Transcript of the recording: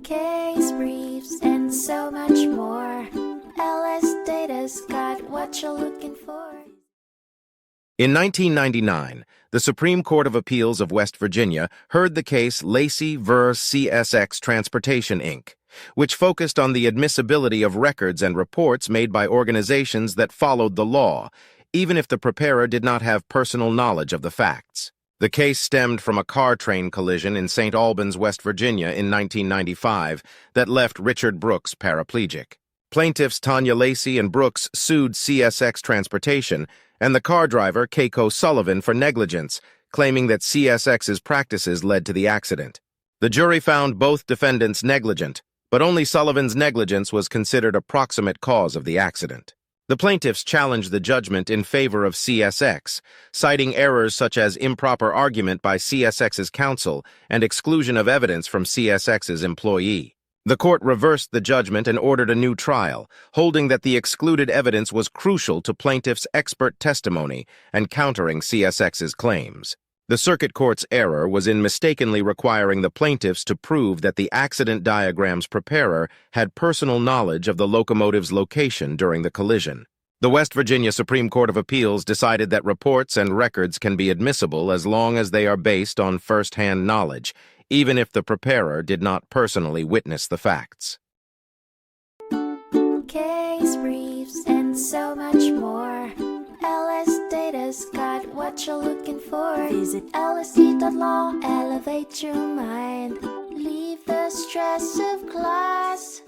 case briefs, and so much more. LSData's got what you're looking for. In 1999, the Supreme Court of Appeals of West Virginia heard the case Lacy v. CSX Transportation, Inc., which focused on the admissibility of records and reports made by organizations that followed the law, even if the preparer did not have personal knowledge of the facts. The case stemmed from a car-train collision in St. Albans, West Virginia in 1995 that left Richard Brooks paraplegic. Plaintiffs Tanya Lacy and Brooks sued CSX Transportation and the car driver, Keiko Sullivan, for negligence, claiming that CSX's practices led to the accident. The jury found both defendants negligent, but only Sullivan's negligence was considered a proximate cause of the accident. The plaintiffs challenged the judgment in favor of CSX, citing errors such as improper argument by CSX's counsel and exclusion of evidence from CSX's employee. The court reversed the judgment and ordered a new trial, holding that the excluded evidence was crucial to plaintiffs' expert testimony and countering CSX's claims. The circuit court's error was in mistakenly requiring the plaintiffs to prove that the accident diagram's preparer had personal knowledge of the locomotive's location during the collision. The West Virginia Supreme Court of Appeals decided that reports and records can be admissible as long as they are based on first-hand knowledge, even if the preparer did not personally witness the facts. Case briefs, and so much more. LSData's got what you're looking for. Visit lsd.law, elevate your mind. Leave the stress of class.